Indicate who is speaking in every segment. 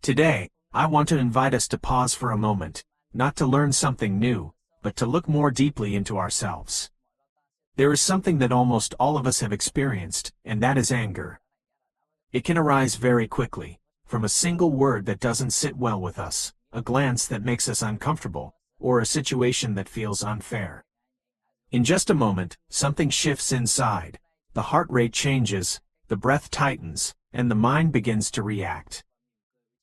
Speaker 1: Today, I want to invite us to pause for a moment, not to learn something new, but to look more deeply into ourselves. There is something that almost all of us have experienced, and that is anger. It can arise very quickly, from a single word that doesn't sit well with us, a glance that makes us uncomfortable, or a situation that feels unfair. In just a moment, something shifts inside, the heart rate changes, the breath tightens, and the mind begins to react.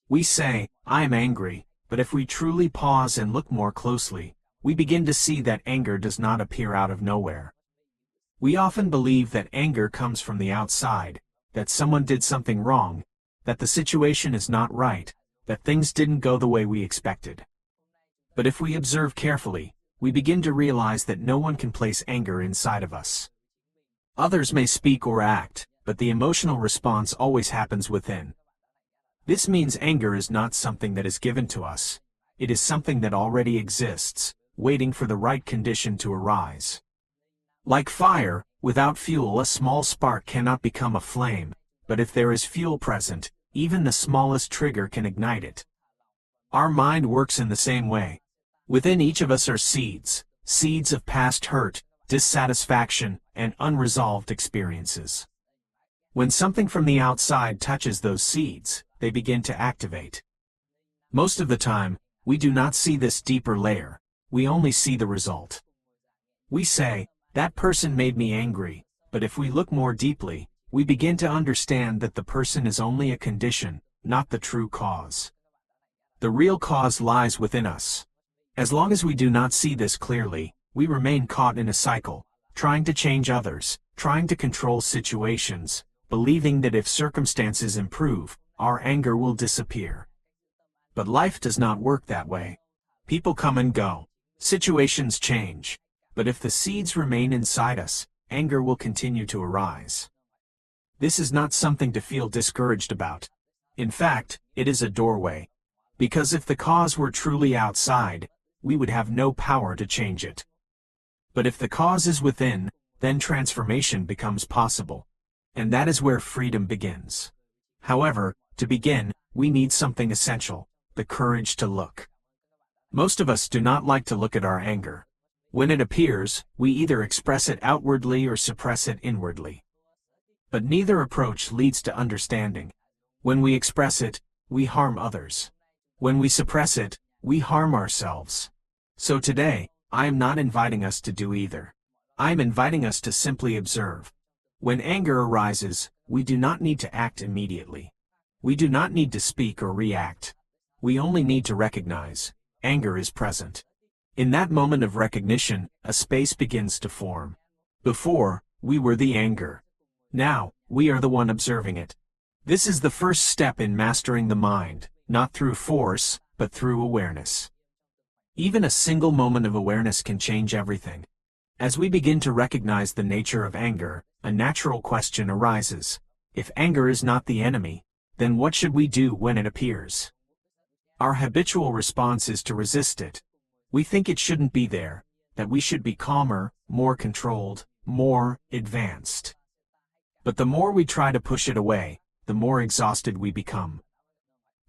Speaker 1: We say, "I am angry," but if we truly pause and look more closely, we begin to see that anger does not appear out of nowhere. We often believe that anger comes from the outside, that someone did something wrong, that the situation is not right, that things didn't go the way we expected. But if we observe carefully, we begin to realize that no one can place anger inside of us. Others may speak or act, but the emotional response always happens within. This means anger is not something that is given to us. It is something that already exists, waiting for the right condition to arise. Like fire, without fuel a small spark cannot become a flame, but if there is fuel present, even the smallest trigger can ignite it. Our mind works in the same way. Within each of us are seeds of past hurt, dissatisfaction, and unresolved experiences. When something from the outside touches those seeds, they begin to activate. Most of the time, we do not see this deeper layer, we only see the result. We say, "That person made me angry," but if we look more deeply, we begin to understand that the person is only a condition, not the true cause. The real cause lies within us. As long as we do not see this clearly, we remain caught in a cycle, trying to change others, trying to control situations, believing that if circumstances improve, our anger will disappear. But life does not work that way. People come and go. Situations change. But if the seeds remain inside us, anger will continue to arise. This is not something to feel discouraged about. In fact, it is a doorway. Because if the cause were truly outside, we would have no power to change it. But if the cause is within, then transformation becomes possible. And that is where freedom begins. However, to begin, we need something essential, the courage to look. Most of us do not like to look at our anger. When it appears, we either express it outwardly or suppress it inwardly. But neither approach leads to understanding. When we express it, we harm others. When we suppress it, we harm ourselves. So today, I am not inviting us to do either. I am inviting us to simply observe. When anger arises, we do not need to act immediately. We do not need to speak or react. We only need to recognize, anger is present. In that moment of recognition, a space begins to form. Before, we were the anger. Now, we are the one observing it. This is the first step in mastering the mind, not through force, but through awareness. Even a single moment of awareness can change everything. As we begin to recognize the nature of anger, a natural question arises. If anger is not the enemy, then what should we do when it appears? Our habitual response is to resist it. We think it shouldn't be there, that we should be calmer, more controlled, more advanced. But the more we try to push it away, the more exhausted we become.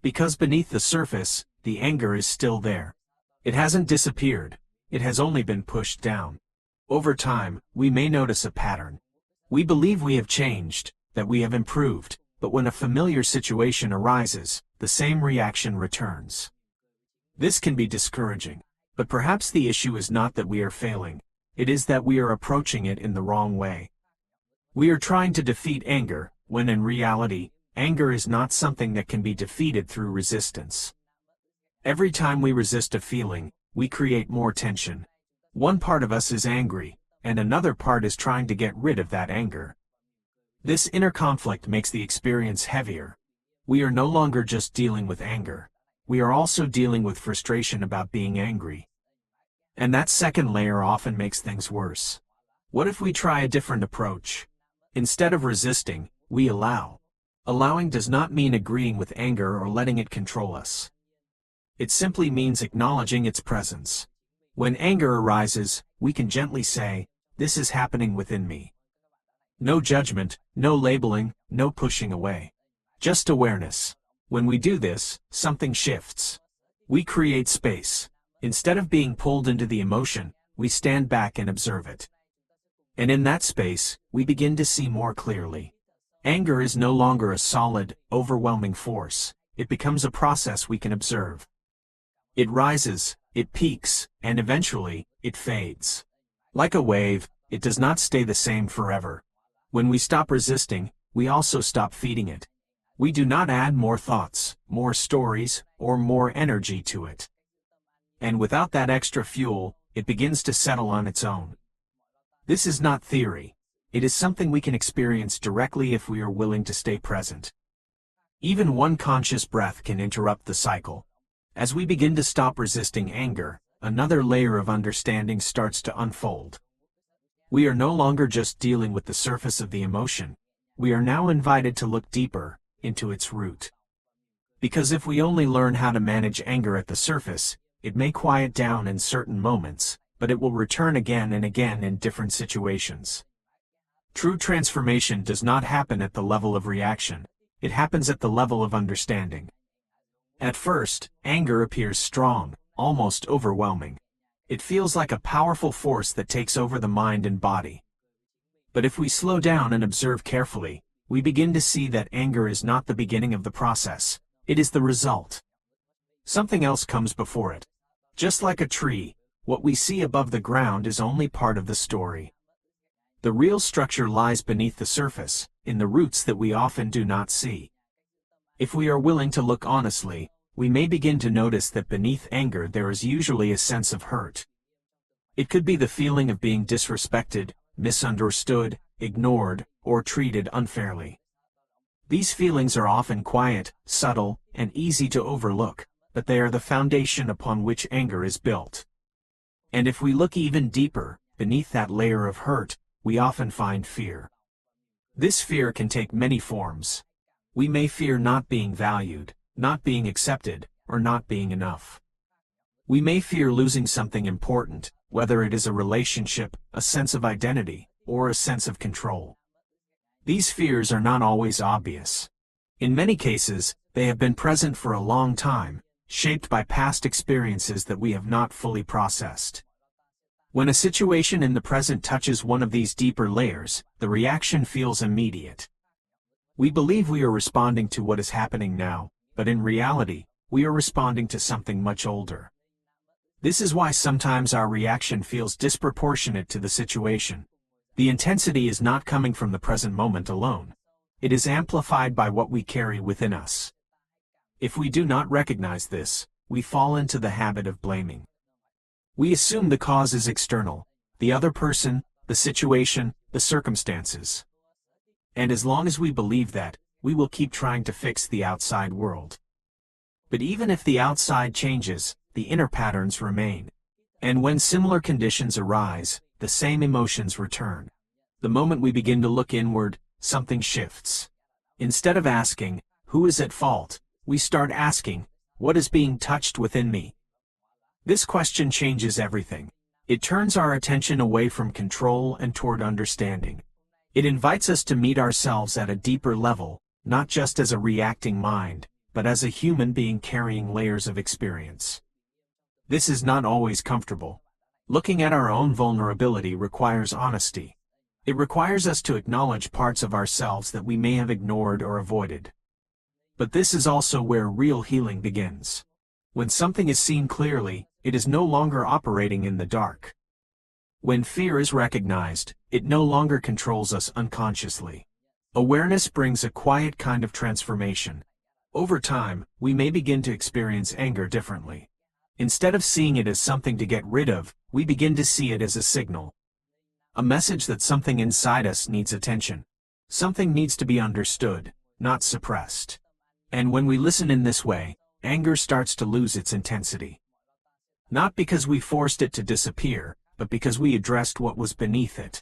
Speaker 1: Because beneath the surface, the anger is still there. It hasn't disappeared, it has only been pushed down. Over time, we may notice a pattern. We believe we have changed, that we have improved, but when a familiar situation arises, the same reaction returns. This can be discouraging, but perhaps the issue is not that we are failing, it is that we are approaching it in the wrong way. We are trying to defeat anger, when in reality, anger is not something that can be defeated through resistance. Every time we resist a feeling, we create more tension. One part of us is angry, and another part is trying to get rid of that anger. This inner conflict makes the experience heavier. We are no longer just dealing with anger. We are also dealing with frustration about being angry. And that second layer often makes things worse. What if we try a different approach? Instead of resisting, we allow. Allowing does not mean agreeing with anger or letting it control us. It simply means acknowledging its presence. When anger arises, we can gently say, "This is happening within me." No judgment, no labeling, no pushing away. Just awareness. When we do this, something shifts. We create space. Instead of being pulled into the emotion, we stand back and observe it. And in that space, we begin to see more clearly. Anger is no longer a solid, overwhelming force. It becomes a process we can observe. It rises, it peaks, and eventually, it fades. Like a wave, it does not stay the same forever. When we stop resisting, we also stop feeding it. We do not add more thoughts, more stories, or more energy to it. And without that extra fuel, it begins to settle on its own. This is not theory. It is something we can experience directly if we are willing to stay present. Even one conscious breath can interrupt the cycle. As we begin to stop resisting anger, another layer of understanding starts to unfold. We are no longer just dealing with the surface of the emotion. We are now invited to look deeper, into its root. Because if we only learn how to manage anger at the surface, it may quiet down in certain moments, but it will return again and again in different situations. True transformation does not happen at the level of reaction. It happens at the level of understanding. At first, anger appears strong, almost overwhelming. It feels like a powerful force that takes over the mind and body. But if we slow down and observe carefully, we begin to see that anger is not the beginning of the process. It is the result. Something else comes before it. Just like a tree, what we see above the ground is only part of the story. The real structure lies beneath the surface, in the roots that we often do not see. If we are willing to look honestly, we may begin to notice that beneath anger there is usually a sense of hurt. It could be the feeling of being disrespected, misunderstood, ignored, or treated unfairly. These feelings are often quiet, subtle, and easy to overlook, but they are the foundation upon which anger is built. And if we look even deeper, beneath that layer of hurt, we often find fear. This fear can take many forms. We may fear not being valued, not being accepted, or not being enough. We may fear losing something important, whether it is a relationship, a sense of identity, or a sense of control. These fears are not always obvious. In many cases, they have been present for a long time, shaped by past experiences that we have not fully processed. When a situation in the present touches one of these deeper layers, the reaction feels immediate. We believe we are responding to what is happening now, but in reality, we are responding to something much older. This is why sometimes our reaction feels disproportionate to the situation. The intensity is not coming from the present moment alone. It is amplified by what we carry within us. If we do not recognize this, we fall into the habit of blaming. We assume the cause is external, the other person, the situation, the circumstances. And as long as we believe that, we will keep trying to fix the outside world. But even if the outside changes, the inner patterns remain. And when similar conditions arise, the same emotions return. The moment we begin to look inward, something shifts. Instead of asking, "Who is at fault?" we start asking, "What is being touched within me?" This question changes everything. It turns our attention away from control and toward understanding. It invites us to meet ourselves at a deeper level, not just as a reacting mind, but as a human being carrying layers of experience. This is not always comfortable. Looking at our own vulnerability requires honesty. It requires us to acknowledge parts of ourselves that we may have ignored or avoided. But this is also where real healing begins. When something is seen clearly, it is no longer operating in the dark. When fear is recognized, it no longer controls us unconsciously. Awareness brings a quiet kind of transformation. Over time, we may begin to experience anger differently. Instead of seeing it as something to get rid of, we begin to see it as a signal. A message that something inside us needs attention. Something needs to be understood, not suppressed. And when we listen in this way, anger starts to lose its intensity. Not because we forced it to disappear, but because we addressed what was beneath it.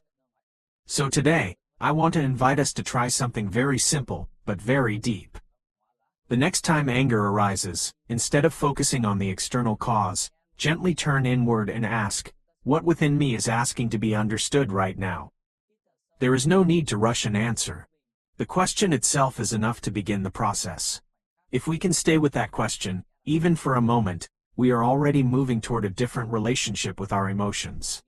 Speaker 1: So today, I want to invite us to try something very simple, but very deep. The next time anger arises, instead of focusing on the external cause, gently turn inward and ask, what within me is asking to be understood right now? There is no need to rush an answer. The question itself is enough to begin the process. If we can stay with that question, even for a moment, we are already moving toward a different relationship with our emotions.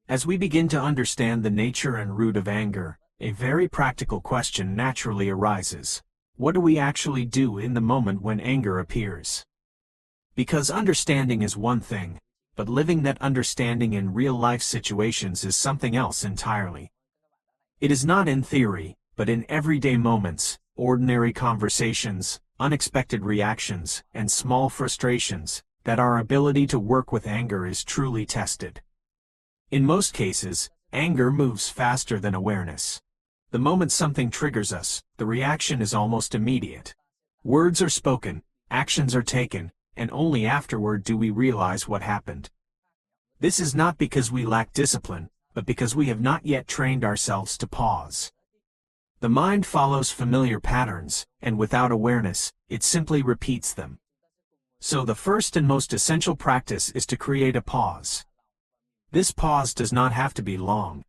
Speaker 1: As we begin to understand the nature and root of anger, a very practical question naturally arises. What do we actually do in the moment when anger appears? Because understanding is one thing, but living that understanding in real-life situations is something else entirely. It is not in theory, but in everyday moments, ordinary conversations, unexpected reactions, and small frustrations, that our ability to work with anger is truly tested. In most cases, anger moves faster than awareness. The moment something triggers us, the reaction is almost immediate. Words are spoken, actions are taken, and only afterward do we realize what happened. This is not because we lack discipline, but because we have not yet trained ourselves to pause. The mind follows familiar patterns, and without awareness, it simply repeats them. So the first and most essential practice is to create a pause. This pause does not have to be long.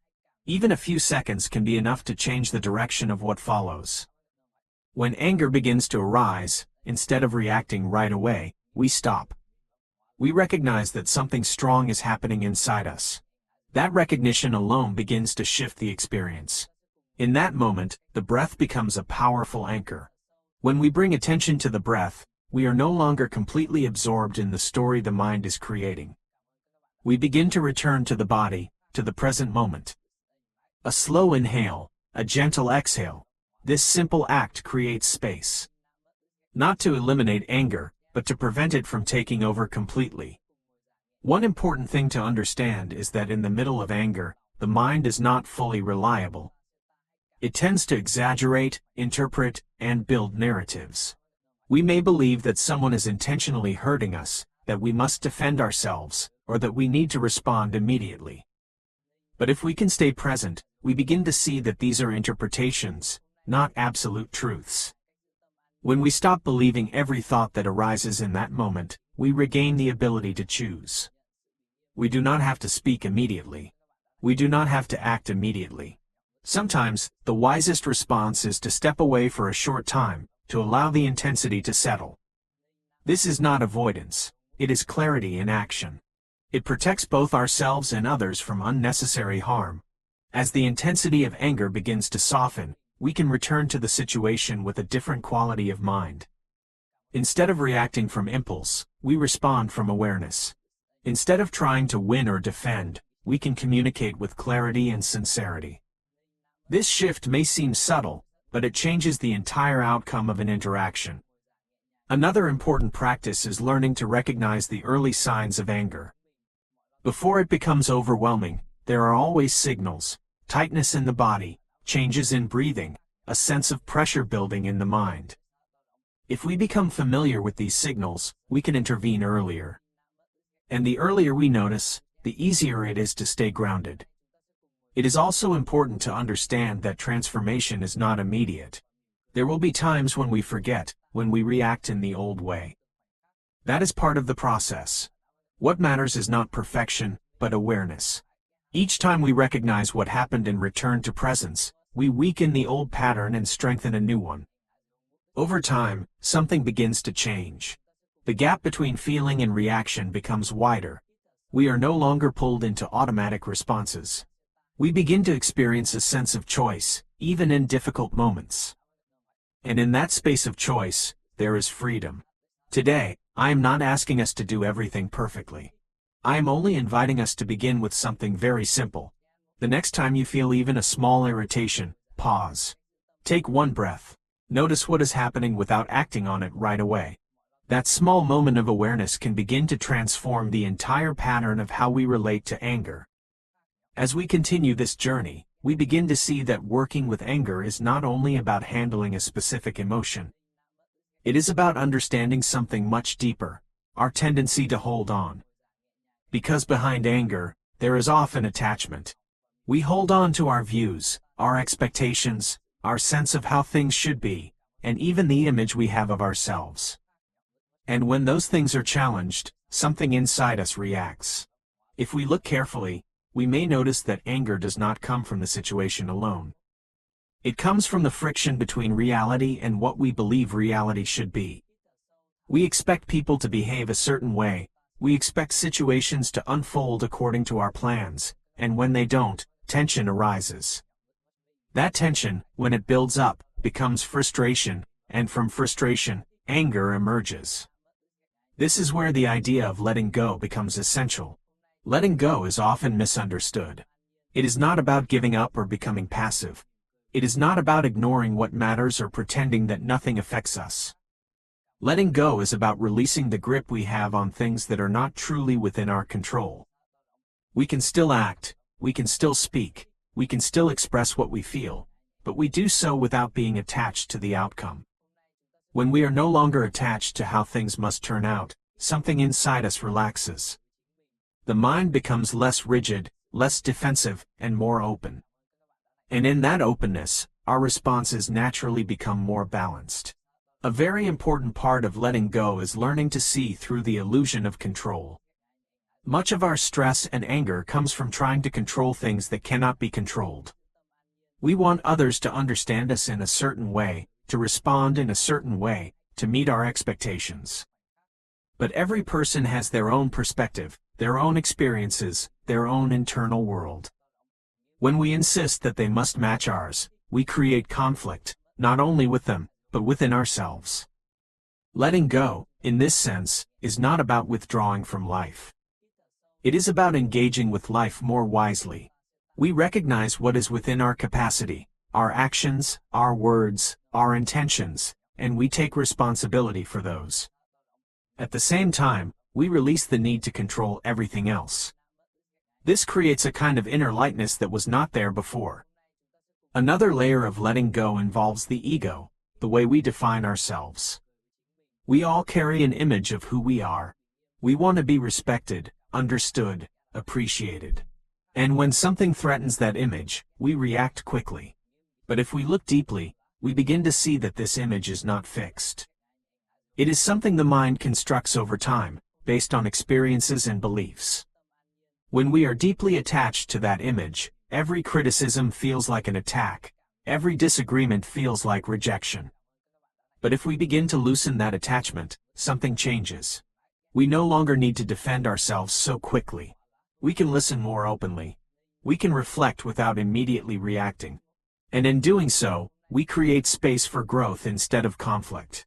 Speaker 1: Even a few seconds can be enough to change the direction of what follows. When anger begins to arise, instead of reacting right away, we stop. We recognize that something strong is happening inside us. That recognition alone begins to shift the experience. In that moment, the breath becomes a powerful anchor. When we bring attention to the breath, we are no longer completely absorbed in the story the mind is creating. We begin to return to the body, to the present moment. A slow inhale, a gentle exhale. This simple act creates space. Not to eliminate anger, but to prevent it from taking over completely. One important thing to understand is that in the middle of anger, the mind is not fully reliable. It tends to exaggerate, interpret, and build narratives. We may believe that someone is intentionally hurting us, that we must defend ourselves, or that we need to respond immediately. But if we can stay present, we begin to see that these are interpretations, not absolute truths. When we stop believing every thought that arises in that moment, we regain the ability to choose. We do not have to speak immediately. We do not have to act immediately. Sometimes, the wisest response is to step away for a short time, to allow the intensity to settle. This is not avoidance. It is clarity in action. It protects both ourselves and others from unnecessary harm. As the intensity of anger begins to soften, we can return to the situation with a different quality of mind. Instead of reacting from impulse, we respond from awareness. Instead of trying to win or defend, we can communicate with clarity and sincerity. This shift may seem subtle, but it changes the entire outcome of an interaction. Another important practice is learning to recognize the early signs of anger. Before it becomes overwhelming, there are always signals: tightness in the body, changes in breathing, a sense of pressure building in the mind. If we become familiar with these signals, we can intervene earlier. And the earlier we notice, the easier it is to stay grounded. It is also important to understand that transformation is not immediate. There will be times when we forget, when we react in the old way. That is part of the process. What matters is not perfection, but awareness. Each time we recognize what happened and return to presence, we weaken the old pattern and strengthen a new one. Over time, something begins to change. The gap between feeling and reaction becomes wider. We are no longer pulled into automatic responses. We begin to experience a sense of choice, even in difficult moments. And in that space of choice, there is freedom. Today, I am not asking us to do everything perfectly. I am only inviting us to begin with something very simple. The next time you feel even a small irritation, pause. Take one breath. Notice what is happening without acting on it right away. That small moment of awareness can begin to transform the entire pattern of how we relate to anger. As we continue this journey, we begin to see that working with anger is not only about handling a specific emotion. It is about understanding something much deeper, our tendency to hold on. Because behind anger, there is often attachment. We hold on to our views, our expectations, our sense of how things should be, and even the image we have of ourselves. And when those things are challenged, something inside us reacts. If we look carefully, we may notice that anger does not come from the situation alone. It comes from the friction between reality and what we believe reality should be. We expect people to behave a certain way, we expect situations to unfold according to our plans, and when they don't, tension arises. That tension, when it builds up, becomes frustration, and from frustration, anger emerges. This is where the idea of letting go becomes essential. Letting go is often misunderstood. It is not about giving up or becoming passive. It is not about ignoring what matters or pretending that nothing affects us. Letting go is about releasing the grip we have on things that are not truly within our control. We can still act, we can still speak, we can still express what we feel, but we do so without being attached to the outcome. When we are no longer attached to how things must turn out, something inside us relaxes. The mind becomes less rigid, less defensive, and more open. And in that openness, our responses naturally become more balanced. A very important part of letting go is learning to see through the illusion of control. Much of our stress and anger comes from trying to control things that cannot be controlled. We want others to understand us in a certain way, to respond in a certain way, to meet our expectations. But every person has their own perspective, their own experiences, their own internal world. When we insist that they must match ours, we create conflict, not only with them, but within ourselves. Letting go, in this sense, is not about withdrawing from life. It is about engaging with life more wisely. We recognize what is within our capacity, our actions, our words, our intentions, and we take responsibility for those. At the same time, we release the need to control everything else. This creates a kind of inner lightness that was not there before. Another layer of letting go involves the ego, the way we define ourselves. We all carry an image of who we are. We want to be respected, understood, appreciated. And when something threatens that image, we react quickly. But if we look deeply, we begin to see that this image is not fixed. It is something the mind constructs over time, based on experiences and beliefs. When we are deeply attached to that image, every criticism feels like an attack, every disagreement feels like rejection. But if we begin to loosen that attachment, something changes. We no longer need to defend ourselves so quickly. We can listen more openly. We can reflect without immediately reacting. And in doing so, we create space for growth instead of conflict.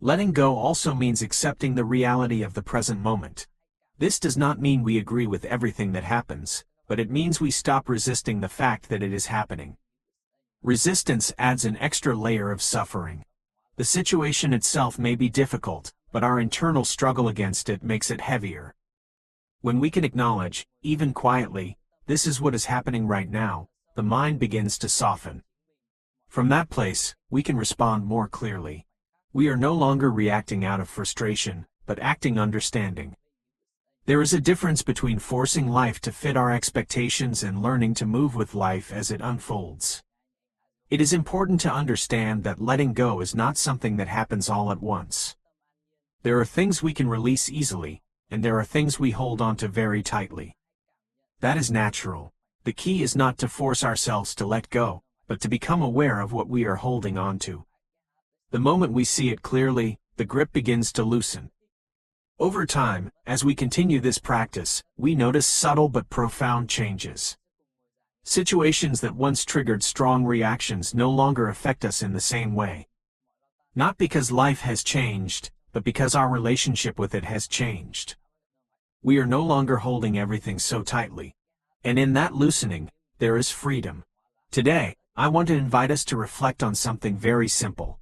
Speaker 1: Letting go also means accepting the reality of the present moment. This does not mean we agree with everything that happens, but it means we stop resisting the fact that it is happening. Resistance adds an extra layer of suffering. The situation itself may be difficult, but our internal struggle against it makes it heavier. When we can acknowledge, even quietly, this is what is happening right now, the mind begins to soften. From that place, we can respond more clearly. We are no longer reacting out of frustration, but acting understanding. There is a difference between forcing life to fit our expectations and learning to move with life as it unfolds. It is important to understand that letting go is not something that happens all at once. There are things we can release easily, and there are things we hold on to very tightly. That is natural. The key is not to force ourselves to let go, but to become aware of what we are holding on to. The moment we see it clearly, the grip begins to loosen. Over time, as we continue this practice, we notice subtle but profound changes. Situations that once triggered strong reactions no longer affect us in the same way. Not because life has changed, but because our relationship with it has changed. We are no longer holding everything so tightly. And in that loosening, there is freedom. Today, I want to invite us to reflect on something very simple.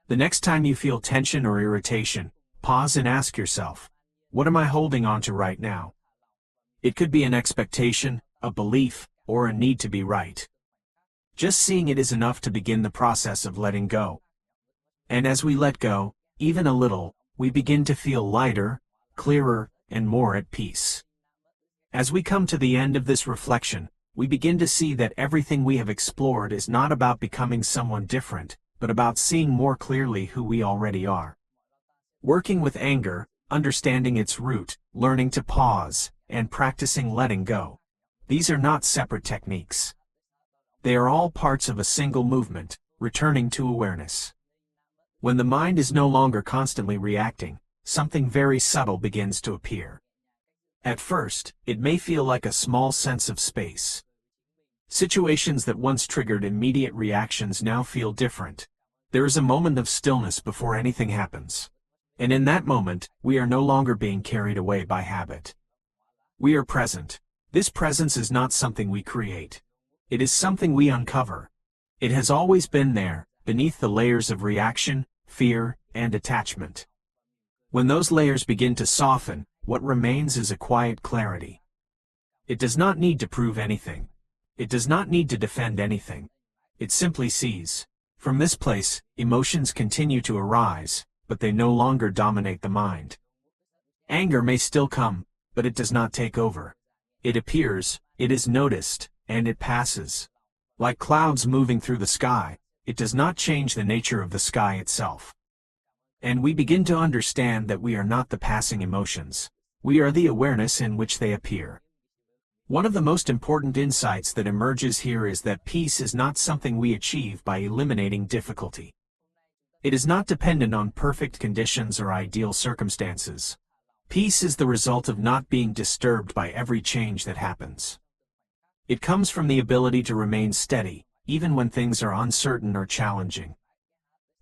Speaker 1: The next time you feel tension or irritation, pause and ask yourself, what am I holding on to right now? It could be an expectation, a belief, or a need to be right. Just seeing it is enough to begin the process of letting go. And as we let go, even a little, we begin to feel lighter, clearer, and more at peace. As we come to the end of this reflection, we begin to see that everything we have explored is not about becoming someone different, but about seeing more clearly who we already are. Working with anger, understanding its root, learning to pause, and practicing letting go. These are not separate techniques. They are all parts of a single movement, returning to awareness. When the mind is no longer constantly reacting, something very subtle begins to appear. At first, it may feel like a small sense of space. Situations that once triggered immediate reactions now feel different. There is a moment of stillness before anything happens. And in that moment, we are no longer being carried away by habit. We are present. This presence is not something we create. It is something we uncover. It has always been there, beneath the layers of reaction, fear, and attachment. When those layers begin to soften, what remains is a quiet clarity. It does not need to prove anything. It does not need to defend anything. It simply sees. From this place, emotions continue to arise, but they no longer dominate the mind. Anger may still come, but it does not take over. It appears, it is noticed, and it passes. Like clouds moving through the sky, it does not change the nature of the sky itself. And we begin to understand that we are not the passing emotions. We are the awareness in which they appear. One of the most important insights that emerges here is that peace is not something we achieve by eliminating difficulty. It is not dependent on perfect conditions or ideal circumstances. Peace is the result of not being disturbed by every change that happens. It comes from the ability to remain steady, even when things are uncertain or challenging.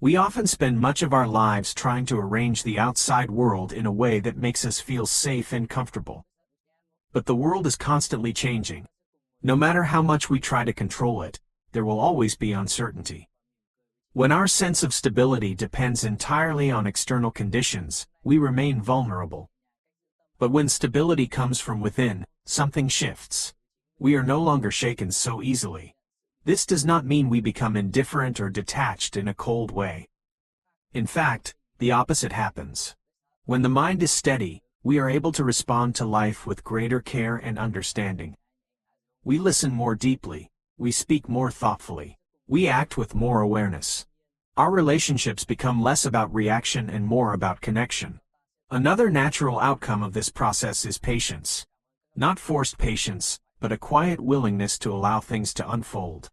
Speaker 1: We often spend much of our lives trying to arrange the outside world in a way that makes us feel safe and comfortable. But the world is constantly changing. No matter how much we try to control it, there will always be uncertainty. When our sense of stability depends entirely on external conditions, we remain vulnerable. But when stability comes from within, something shifts. We are no longer shaken so easily. This does not mean we become indifferent or detached in a cold way. In fact, the opposite happens. When the mind is steady, we are able to respond to life with greater care and understanding. We listen more deeply, we speak more thoughtfully, we act with more awareness. Our relationships become less about reaction and more about connection. Another natural outcome of this process is patience. Not forced patience, but a quiet willingness to allow things to unfold.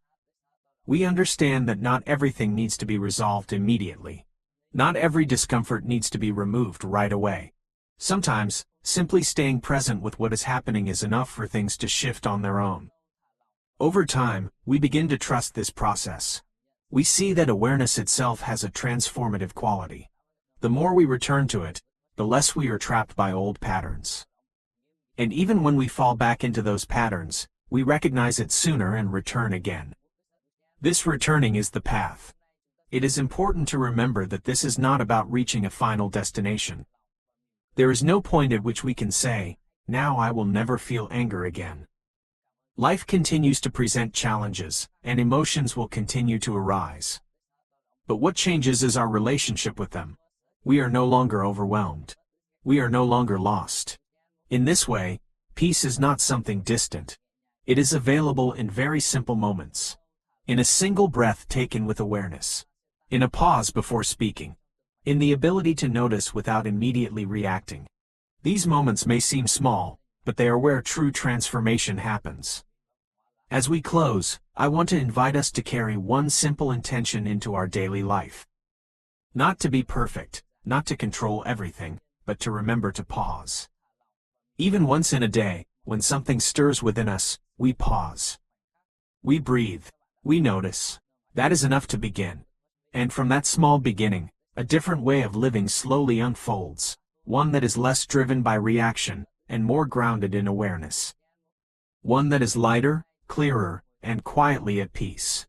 Speaker 1: We understand that not everything needs to be resolved immediately. Not every discomfort needs to be removed right away. Sometimes, simply staying present with what is happening is enough for things to shift on their own. Over time, we begin to trust this process. We see that awareness itself has a transformative quality. The more we return to it, the less we are trapped by old patterns. And even when we fall back into those patterns, we recognize it sooner and return again. This returning is the path. It is important to remember that this is not about reaching a final destination. There is no point at which we can say, "Now I will never feel anger again." Life continues to present challenges, and emotions will continue to arise. But what changes is our relationship with them. We are no longer overwhelmed. We are no longer lost. In this way, peace is not something distant. It is available in very simple moments. In a single breath taken with awareness. In a pause before speaking. In the ability to notice without immediately reacting. These moments may seem small, but they are where true transformation happens. As we close, I want to invite us to carry one simple intention into our daily life. Not to be perfect, not to control everything, but to remember to pause. Even once in a day, when something stirs within us, we pause. We breathe. We notice. That is enough to begin. And from that small beginning, a different way of living slowly unfolds, one that is less driven by reaction, and more grounded in awareness. One that is lighter, clearer, and quietly at peace.